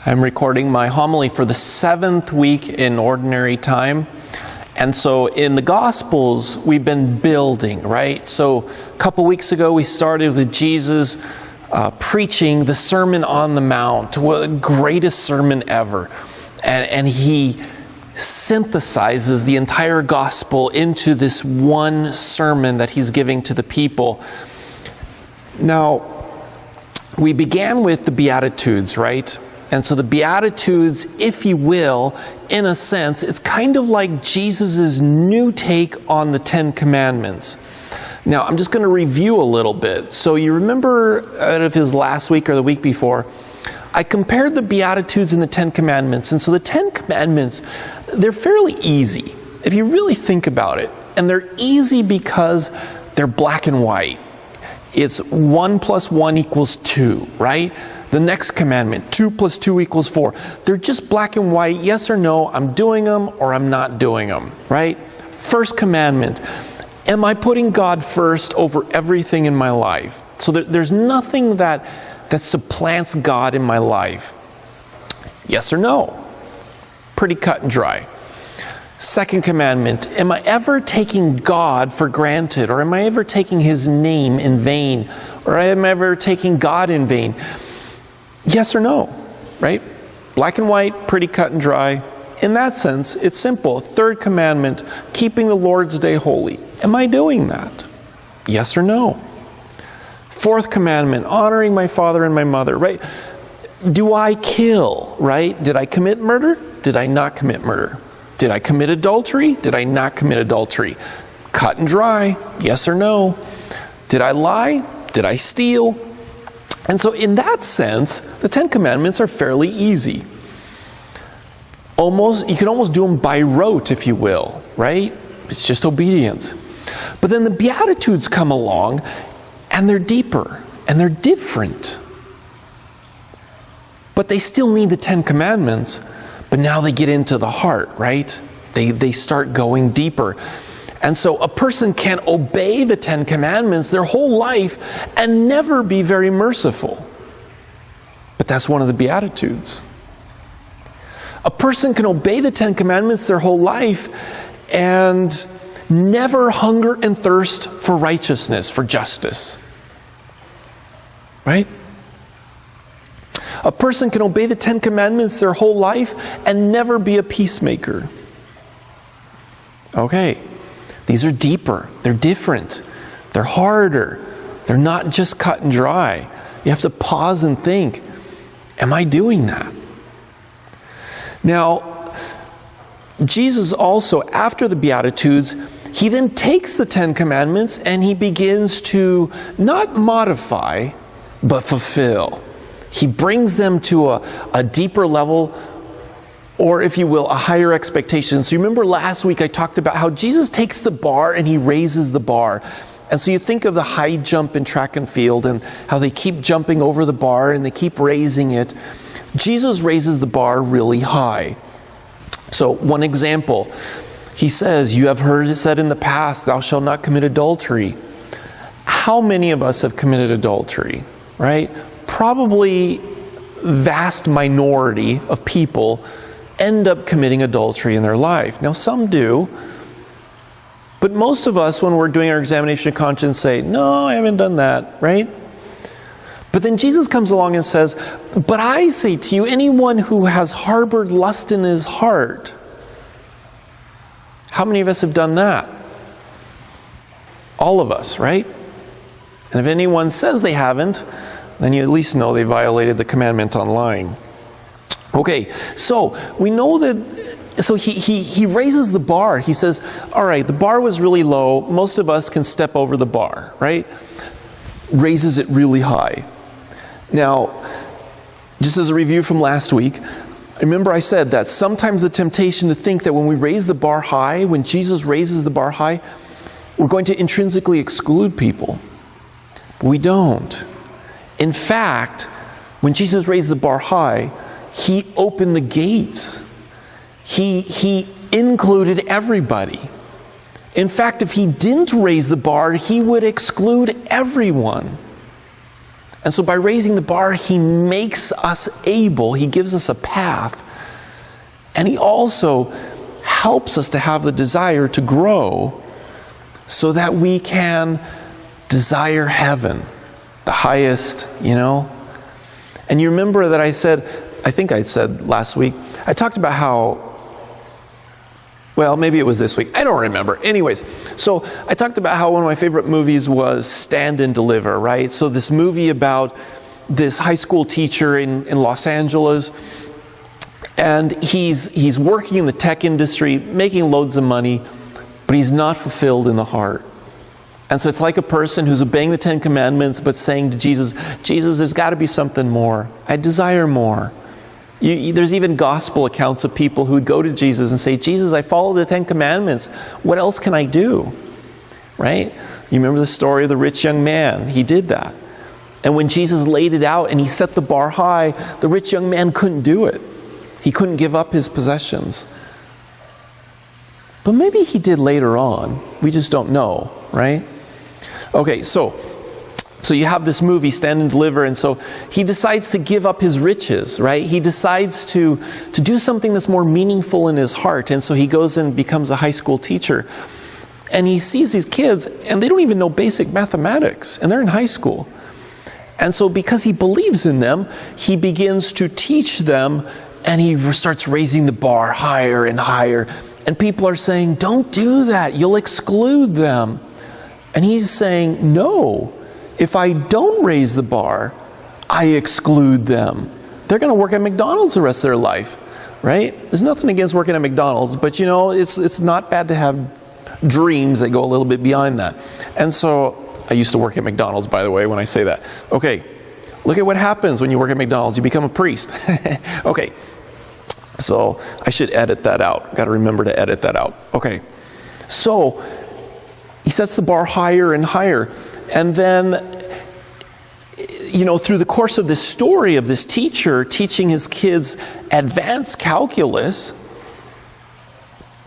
I'm recording my homily for the 7th week in Ordinary Time. And so in the Gospels, we've been building, right? So a couple weeks ago, we started with Jesus preaching the Sermon on the Mount, the greatest sermon ever. And he synthesizes the entire Gospel into this one sermon that he's giving to the people. Now, we began with the Beatitudes, right? And so the Beatitudes, if you will, in a sense, it's kind of like Jesus' new take on the Ten Commandments. Now, I'm just going to review a little bit. So you remember out of his last week or the week before, I compared the Beatitudes and the Ten Commandments. And so the Ten Commandments, they're fairly easy, if you really think about it. And they're easy because they're black and white. It's 1 + 1 = 2, right? The next commandment, 2 + 2 = 4. They're just black and white, yes or no, I'm doing them or I'm not doing them, right? First commandment, am I putting God first over everything in my life? So there's nothing that supplants God in my life. Yes or no? Pretty cut and dry. Second commandment, am I ever taking God for granted? Or am I ever taking His name in vain? Or am I ever taking God in vain? Yes or no, right? Black and white, pretty cut and dry. In that sense, it's simple. Third commandment, keeping the Lord's day holy. Am I doing that? Yes or no? Fourth commandment, honoring my father and my mother, right? Do I kill, right? Did I commit murder? Did I not commit murder? Did I commit adultery? Did I not commit adultery? Cut and dry, yes or no? Did I lie? Did I steal? And so in that sense, the Ten Commandments are fairly easy. You can almost do them by rote, if you will, right? It's just obedience. But then the Beatitudes come along, and they're deeper, and they're different. But they still need the Ten Commandments, but now they get into the heart, right? They start going deeper. And so a person can obey the Ten Commandments their whole life and never be very merciful. But that's one of the Beatitudes. A person can obey the Ten Commandments their whole life and never hunger and thirst for righteousness, for justice. Right? A person can obey the Ten Commandments their whole life and never be a peacemaker. Okay. These are deeper, they're different, they're harder, they're not just cut and dry. You have to pause and think, am I doing that? Now, Jesus also, after the Beatitudes, he then takes the Ten Commandments and he begins to not modify, but fulfill. He brings them to a deeper level, or if you will, a higher expectation. So you remember last week I talked about how Jesus takes the bar and he raises the bar. And so you think of the high jump in track and field and how they keep jumping over the bar and they keep raising it. Jesus raises the bar really high. So one example, he says, you have heard it said in the past, thou shalt not commit adultery. How many of us have committed adultery, right? Probably vast minority of people end up committing adultery in their life. Now, some do, but most of us, when we're doing our examination of conscience, say, no, I haven't done that, right? But then Jesus comes along and says, but I say to you, anyone who has harbored lust in his heart. How many of us have done that? All of us, right? And if anyone says they haven't, then you at least know they violated the commandment on lying. Okay, so we know that, so he raises the bar. He says, all right, the bar was really low. Most of us can step over the bar, right? Raises it really high. Now, just as a review from last week, remember I said that sometimes the temptation to think that when we raise the bar high, when Jesus raises the bar high, we're going to intrinsically exclude people. But we don't. In fact, when Jesus raised the bar high, he opened the gates. He included everybody. In fact, if he didn't raise the bar, he would exclude everyone. And so by raising the bar, he makes us able, he gives us a path, and he also helps us to have the desire to grow so that we can desire heaven, the highest, And you remember that I think I said last week, I talked about how, well, maybe it was this week. I don't remember. Anyways, so I talked about how one of my favorite movies was Stand and Deliver, right? So this movie about this high school teacher in Los Angeles, and he's working in the tech industry, making loads of money, but he's not fulfilled in the heart. And so it's like a person who's obeying the 10 Commandments, but saying to Jesus, there's got to be something more. I desire more. There's even gospel accounts of people who would go to Jesus and say, Jesus, I follow the 10 Commandments. What else can I do? Right? You remember the story of the rich young man. He did that. And when Jesus laid it out and he set the bar high, the rich young man couldn't do it. He couldn't give up his possessions. But maybe he did later on. We just don't know, right? Okay, so you have this movie, Stand and Deliver, and so he decides to give up his riches, right? He decides to do something that's more meaningful in his heart, and so he goes and becomes a high school teacher. And he sees these kids, and they don't even know basic mathematics, and they're in high school. And so because he believes in them, he begins to teach them, and he starts raising the bar higher and higher. And people are saying, don't do that, you'll exclude them. And he's saying, no. If I don't raise the bar, I exclude them. They're going to work at McDonald's the rest of their life, right? There's nothing against working at McDonald's, but it's not bad to have dreams that go a little bit behind that. And so, I used to work at McDonald's, by the way, when I say that. Okay, look at what happens when you work at McDonald's. You become a priest. Okay, so I should edit that out. Got to remember to edit that out. Okay, so he sets the bar higher and higher. And then, through the course of this story of this teacher teaching his kids advanced calculus,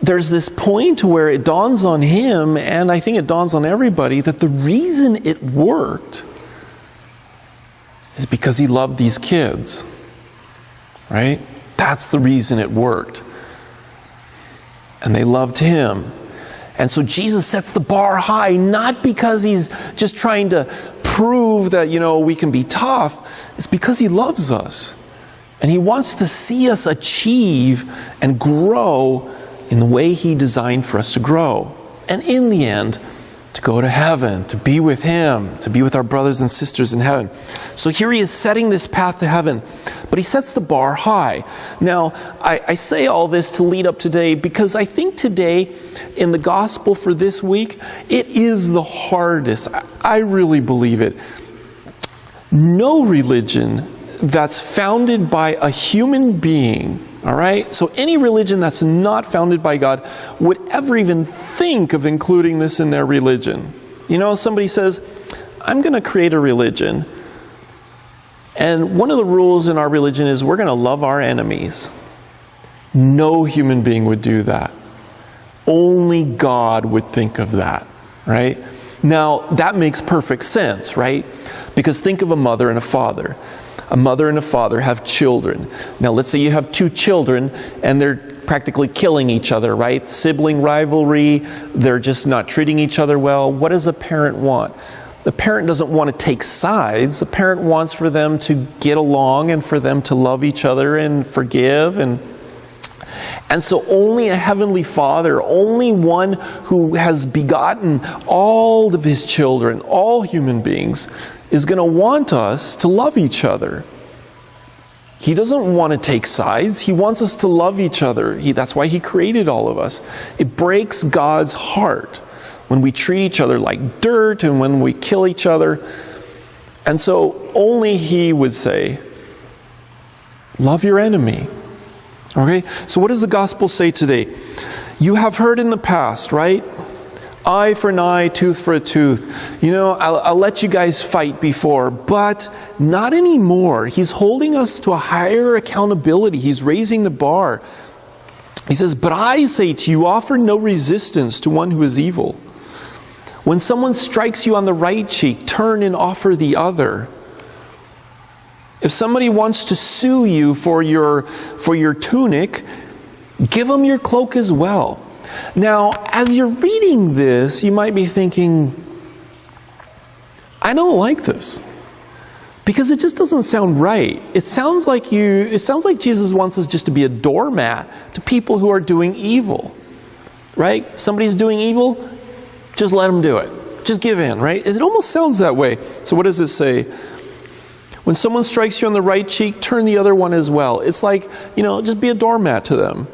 there's this point where it dawns on him, and I think it dawns on everybody, that the reason it worked is because he loved these kids, right? That's the reason it worked. And they loved him. And so Jesus sets the bar high, not because he's just trying to prove that, we can be tough. It's because he loves us. And he wants to see us achieve and grow in the way he designed for us to grow. And in the end, to go to heaven, to be with him, to be with our brothers and sisters in heaven. So here he is setting this path to heaven, but he sets the bar high. Now, I say all this to lead up today because I think today in the gospel for this week, it is the hardest. I really believe it. No religion that's founded by a human being, all right? So any religion that's not founded by God would ever even think of including this in their religion. Somebody says, I'm going to create a religion, and one of the rules in our religion is we're going to love our enemies. No human being would do that. Only God would think of that, right? Now, that makes perfect sense, right? Because think of a mother and a father. A mother and a father have children. Now, let's say you have two children and they're practically killing each other, right? Sibling rivalry, they're just not treating each other well. What does a parent want? The parent doesn't want to take sides. The parent wants for them to get along and for them to love each other and forgive. And so only a heavenly Father, only one who has begotten all of his children, all human beings, is going to want us to love each other. He doesn't want to take sides. He wants us to love each other. That's why he created all of us. It breaks God's heart when we treat each other like dirt and when we kill each other. And so only he would say, love your enemy. Okay? So what does the gospel say today? You have heard in the past, right? Eye for an eye, tooth for a tooth. I'll let you guys fight before, but not anymore. He's holding us to a higher accountability. He's raising the bar. He says, but I say to you, offer no resistance to one who is evil. When someone strikes you on the right cheek, turn and offer the other. If somebody wants to sue you for your tunic, give them your cloak as well. Now, as you're reading this, you might be thinking, I don't like this. Because it just doesn't sound right. It sounds like Jesus wants us just to be a doormat to people who are doing evil. Right? Somebody's doing evil, just let them do it. Just give in, right? It almost sounds that way. So what does it say? When someone strikes you on the right cheek, turn the other one as well. It's like, just be a doormat to them.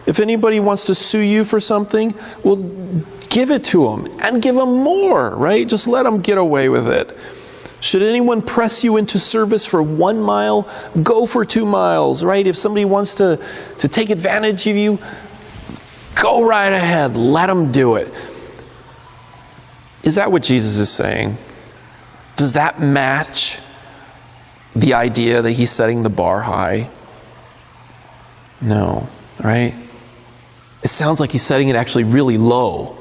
If anybody wants to sue you for something, well, give it to them and give them more, right? Just let them get away with it. Should anyone press you into service for 1 mile, go for 2 miles, right? If somebody wants to take advantage of you, go right ahead. Let them do it. Is that what Jesus is saying? Does that match the idea that he's setting the bar high? No, right? It sounds like he's setting it actually really low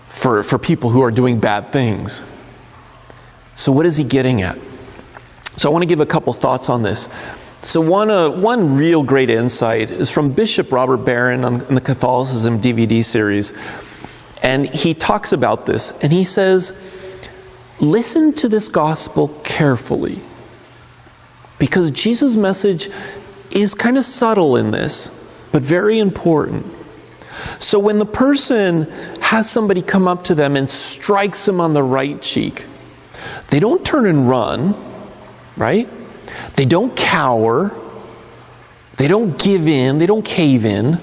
for people who are doing bad things. So what is he getting at? So I want to give a couple thoughts on this. So one real great insight is from Bishop Robert Barron on the Catholicism DVD series. And he talks about this, and he says, listen to this gospel carefully. Because Jesus' message is kind of subtle in this, but very important. So when the person has somebody come up to them and strikes them on the right cheek, they don't turn and run, right? They don't cower. They don't give in. They don't cave in.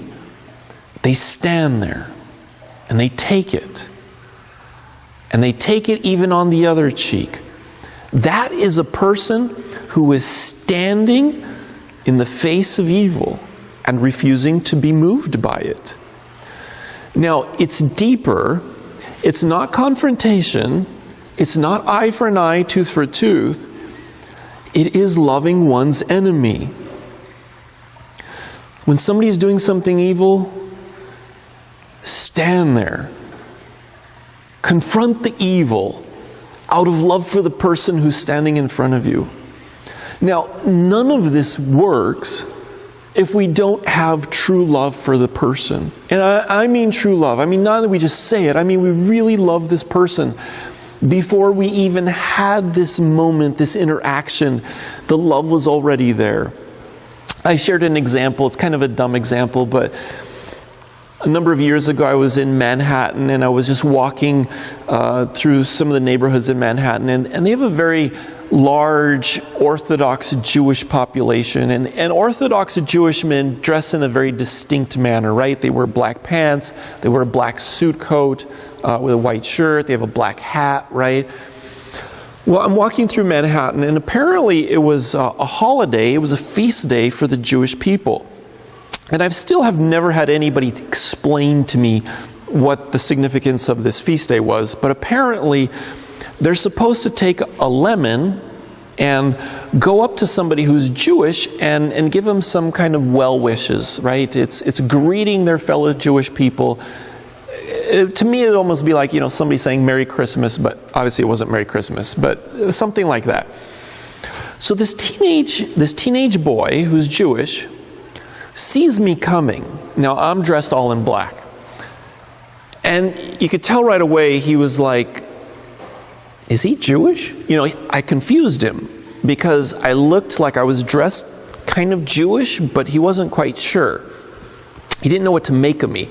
They stand there and they take it. And they take it even on the other cheek. That is a person who is standing in the face of evil and refusing to be moved by it. Now, it's deeper. It's not confrontation. It's not eye for an eye, tooth for a tooth. It is loving one's enemy. When somebody is doing something evil, stand there. Confront the evil out of love for the person who's standing in front of you. Now, none of this works if we don't have true love for the person. And I mean true love. I mean not that we just say it. I mean we really love this person. Before we even had this moment, this interaction, the love was already there. I shared an example. It's kind of a dumb example, but a number of years ago I was in Manhattan and I was just walking through some of the neighborhoods in Manhattan, and they have a very large Orthodox Jewish population, and Orthodox Jewish men dress in a very distinct manner, right? They wear black pants, they wear a black suit coat with a white shirt, they have a black hat, right? Well, I'm walking through Manhattan, and apparently it was a holiday, it was a feast day for the Jewish people. And I still have never had anybody explain to me what the significance of this feast day was, but apparently they're supposed to take a lemon and go up to somebody who's Jewish and give them some kind of well wishes, right? It's greeting their fellow Jewish people. To me, it would almost be like, somebody saying Merry Christmas, but obviously it wasn't Merry Christmas, but something like that. So this teenage boy who's Jewish sees me coming. Now, I'm dressed all in black. And you could tell right away he was like, is he Jewish? I confused him because I looked like I was dressed kind of Jewish, but he wasn't quite sure. He didn't know what to make of me.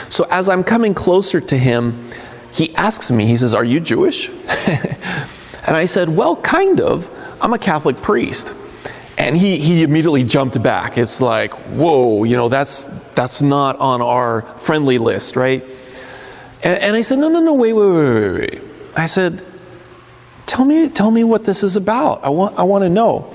So as I'm coming closer to him, he asks me, he says, "Are you Jewish?" And I said, "Well, kind of. I'm a Catholic priest." And he immediately jumped back. It's like, whoa, that's not on our friendly list, right? And I said, no, wait. I said, tell me what this is about. I want to know.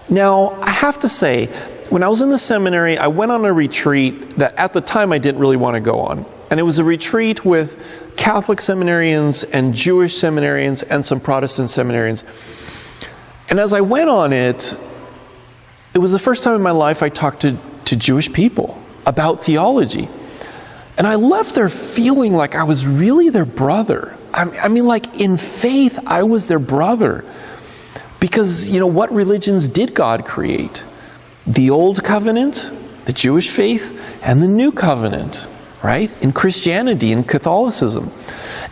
Now, I have to say, when I was in the seminary, I went on a retreat that at the time I didn't really want to go on. And it was a retreat with Catholic seminarians and Jewish seminarians and some Protestant seminarians. And as I went on it, it was the first time in my life I talked to Jewish people about theology. And I left there feeling like I was really their brother. I mean, like in faith, I was their brother. Because, what religions did God create? The Old Covenant, the Jewish faith, and the New Covenant, right? In Christianity and Catholicism.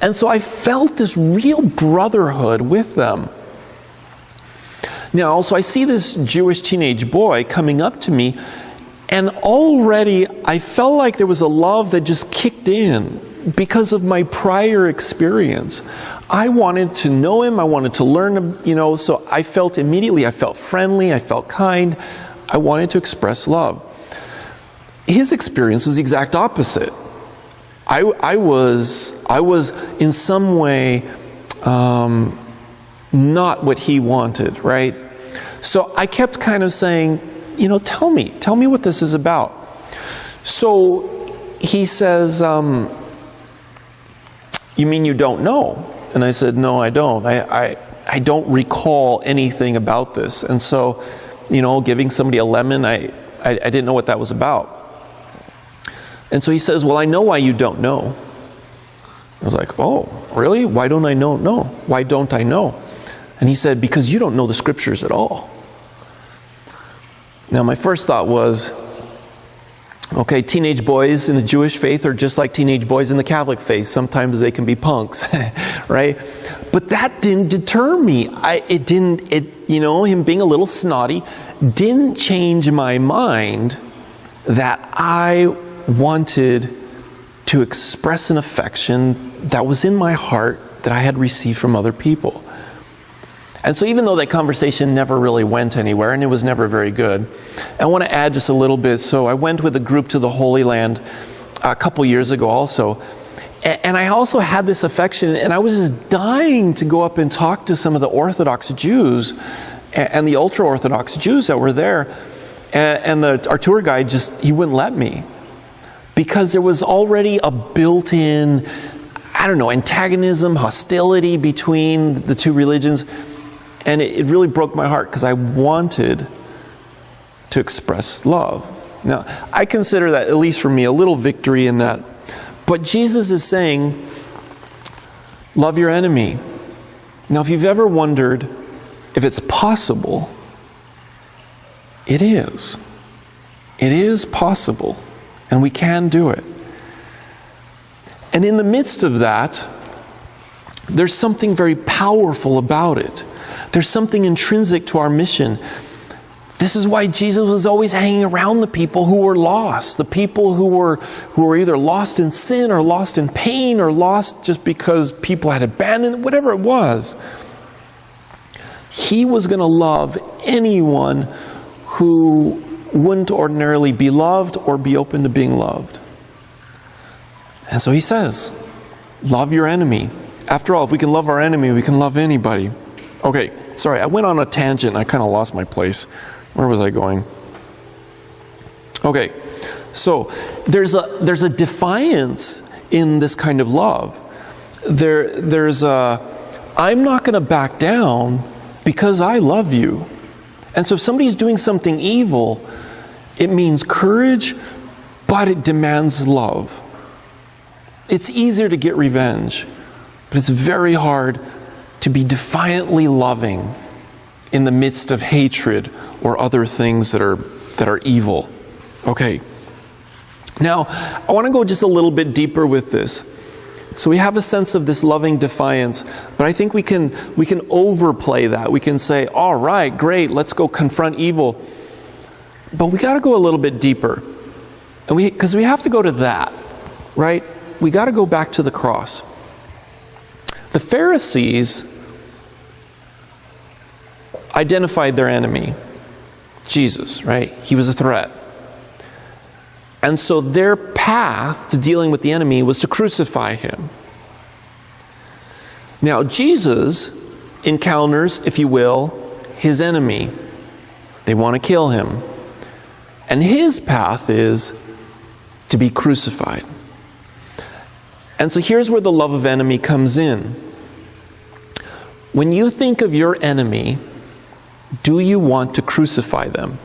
And so I felt this real brotherhood with them. Now, so I see this Jewish teenage boy coming up to me, and already I felt like there was a love that just kicked in because of my prior experience. I wanted to know him, I wanted to learn him, so I felt friendly, I felt kind, I wanted to express love. His experience was the exact opposite. I was in some way not what he wanted, right? So I kept kind of saying, tell me what this is about. So he says, you mean you don't know? And I said, no, I don't. I don't recall anything about this. And so, giving somebody a lemon, I didn't know what that was about. And so he says, well, I know why you don't know. I was like, oh, really? Why don't I know? No. Why don't I know? And he said, because you don't know the scriptures at all. Now, my first thought was, okay, teenage boys in the Jewish faith are just like teenage boys in the Catholic faith. Sometimes they can be punks, right? But that didn't deter me. Him being a little snotty didn't change my mind that I wanted to express an affection that was in my heart that I had received from other people. And so even though that conversation never really went anywhere and it was never very good, I want to add just a little bit. So I went with a group to the Holy Land a couple years ago also. And I also had this affection, and I was just dying to go up and talk to some of the Orthodox Jews and the ultra-Orthodox Jews that were there. And our tour guide he wouldn't let me. Because there was already a built-in, antagonism, hostility between the two religions. And it really broke my heart because I wanted to express love. Now, I consider that, at least for me, a little victory in that. But Jesus is saying, love your enemy. Now, if you've ever wondered if it's possible, it is. It is possible. And we can do it. And in the midst of that, there's something very powerful about it. There's something intrinsic to our mission. This is why Jesus was always hanging around the people who were lost, the people who were either lost in sin or lost in pain or lost just because people had abandoned, whatever it was. He was going to love anyone who wouldn't ordinarily be loved or be open to being loved. And so he says, love your enemy. After all, if we can love our enemy, we can love anybody. Okay, sorry, I went on a tangent. I kind of lost my place. Where was I going? Okay, so there's a defiance in this kind of love. I'm not going to back down because I love you. And so if somebody's doing something evil, it means courage, but it demands love. It's easier to get revenge, but it's very hard to be defiantly loving in the midst of hatred or other things that are evil. Okay. Now, I want to go just a little bit deeper with this. So we have a sense of this loving defiance, but I think we can overplay that. We can say, all right, great, let's go confront evil. But we got to go a little bit deeper. And because we have to go to that, right? We got to go back to the cross. The Pharisees identified their enemy, Jesus, right? He was a threat. And so their path to dealing with the enemy was to crucify him. Now, Jesus encounters, if you will, his enemy. They want to kill him. And his path is to be crucified. And so here's where the love of enemy comes in. When you think of your enemy, do you want to crucify them?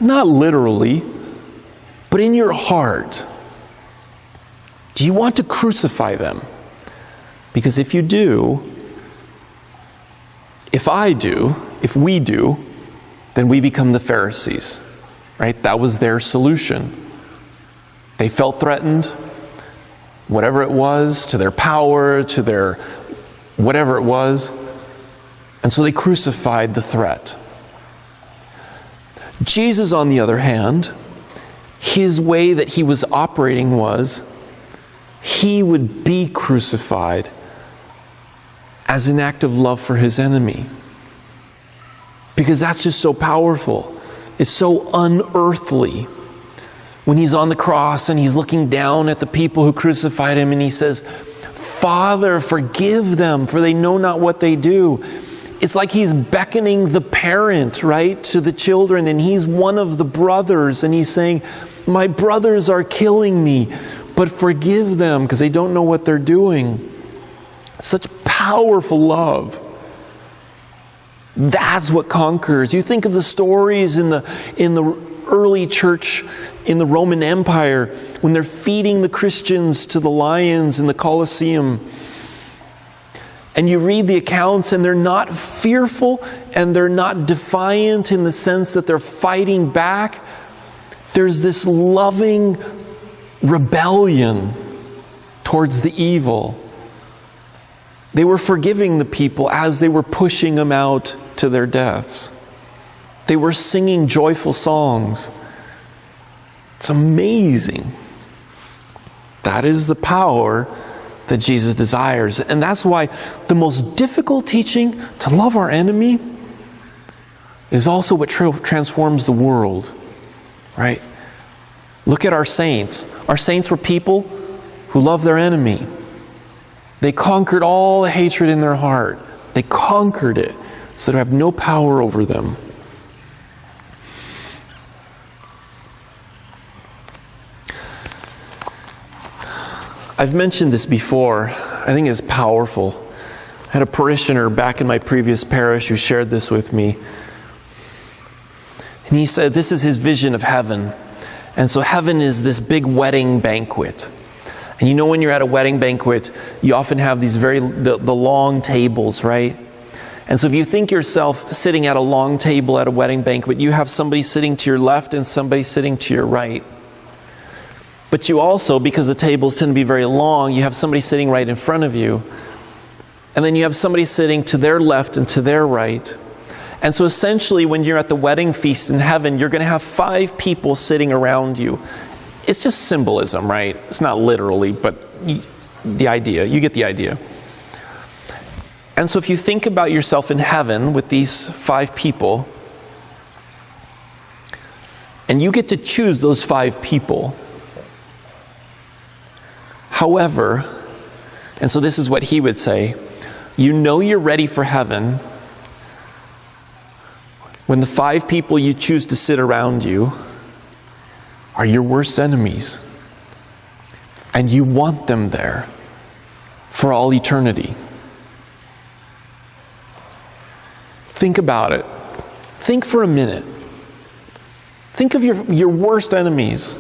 Not literally, but in your heart. Do you want to crucify them? Because if you do, if we do, then we become the Pharisees, right? That was their solution. They felt threatened, whatever it was, to their power, to their whatever it was, and so they crucified the threat. Jesus, on the other hand, his way that he was operating was he would be crucified as an act of love for his enemy. Because that's just so powerful. It's so unearthly. When he's on the cross and he's looking down at the people who crucified him and he says, "Father, forgive them, for they know not what they do." It's like he's beckoning the parent, right, to the children, and he's one of the brothers, and he's saying, "My brothers are killing me, but forgive them because they don't know what they're doing." Such powerful love. That's what conquers. You think of the stories in the early church in the Roman Empire when they're feeding the Christians to the lions in the Colosseum. And you read the accounts and they're not fearful and they're not defiant in the sense that they're fighting back. There's this loving rebellion towards the evil. They were forgiving the people as they were pushing them out to their deaths. They were singing joyful songs. It's amazing. That is the power that Jesus desires. And that's why the most difficult teaching, to love our enemy, is also what transforms the world. Right? Look at our saints. Our saints were people who loved their enemy. They conquered all the hatred in their heart. They conquered it so they have no power over them. I've mentioned this before. I think it's powerful. I had a parishioner back in my previous parish who shared this with me. And he said this is his vision of heaven. And so heaven is this big wedding banquet. And you know when you're at a wedding banquet, you often have these the long tables, right? And so if you think yourself sitting at a long table at a wedding banquet, you have somebody sitting to your left and somebody sitting to your right. But you also, because the tables tend to be very long, you have somebody sitting right in front of you. And then you have somebody sitting to their left and to their right. And so essentially when you're at the wedding feast in heaven, you're going to have 5 people sitting around you. It's just symbolism, right? It's not literally, but the idea, you get the idea. And so if you think about yourself in heaven with these 5 people, and you get to choose those 5 people. However, and so this is what he would say, you know you're ready for heaven when the 5 people you choose to sit around you are your worst enemies. And you want them there for all eternity. Think about it. Think for a minute. Think of your worst enemies.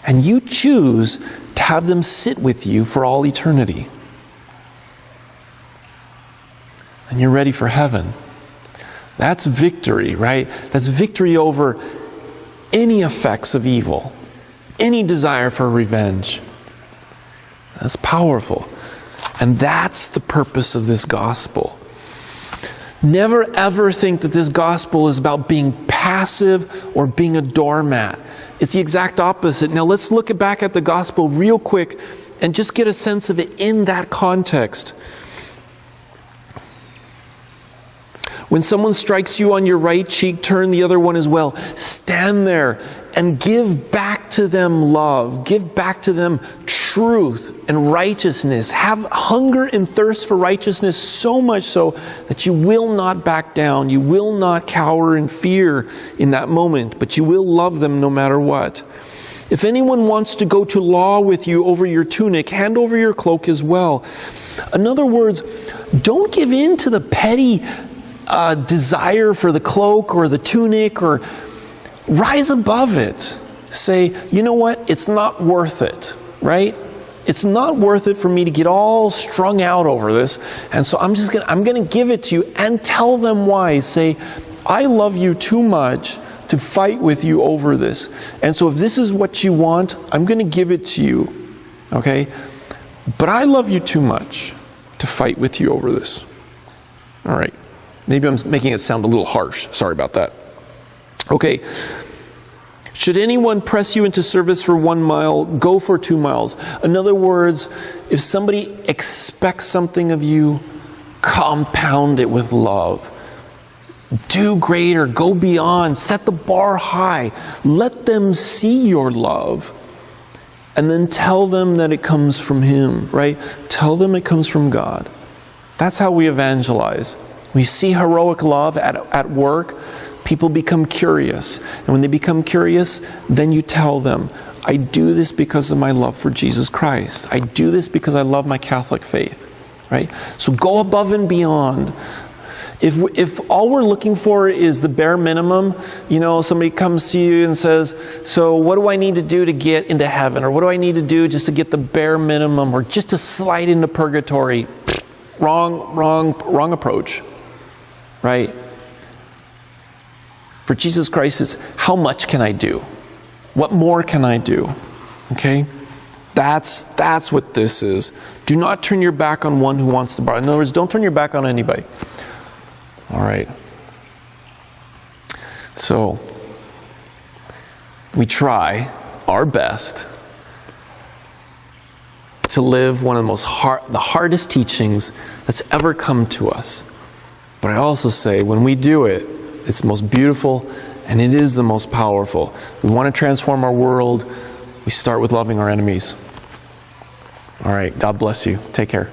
And you choose to have them sit with you for all eternity. And you're ready for heaven. That's victory, right? That's victory over any effects of evil, any desire for revenge. That's powerful. And that's the purpose of this gospel. Never ever think that this gospel is about being passive or being a doormat. It's the exact opposite. Now let's look back at the gospel real quick and just get a sense of it in that context. When someone strikes you on your right cheek, turn the other one as well. Stand there and give back to them love. Give back to them truth and righteousness. Have hunger and thirst for righteousness so much so that you will not back down. You will not cower in fear in that moment, but you will love them no matter what. If anyone wants to go to law with you over your tunic, hand over your cloak as well. In other words, don't give in to the petty desire for the cloak or the tunic, or rise above it. Say, you know what? It's not worth it, right? it's not worth it for me to get all strung out over this. And so I'm going to give it to you and tell them why. Say, I love you too much to fight with you over this. And so if this is what you want, I'm going to give it to you. Okay? But I love you too much to fight with you over this. All right. Maybe I'm making it sound a little harsh. Sorry about that. Okay. Should anyone press you into service for 1 mile, go for 2 miles. In other words, if somebody expects something of you, compound it with love. Do greater, go beyond, set the bar high. Let them see your love. And then tell them that it comes from Him, right? Tell them it comes from God. That's how we evangelize. We see heroic love at work. People become curious. And when they become curious, then you tell them, I do this because of my love for Jesus Christ. I do this because I love my Catholic faith. Right? So go above and beyond. If all we're looking for is the bare minimum, somebody comes to you and says, so what do I need to do to get into heaven? Or what do I need to do just to get the bare minimum? Or just to slide into purgatory? Wrong approach. Right? For Jesus Christ is, how much can I do? What more can I do? Okay? That's what this is. Do not turn your back on one who wants to borrow. In other words, don't turn your back on anybody. All right. So, we try our best to live one of the hardest teachings that's ever come to us. But I also say, when we do it, it's the most beautiful, and it is the most powerful. We want to transform our world. We start with loving our enemies. All right. God bless you. Take care.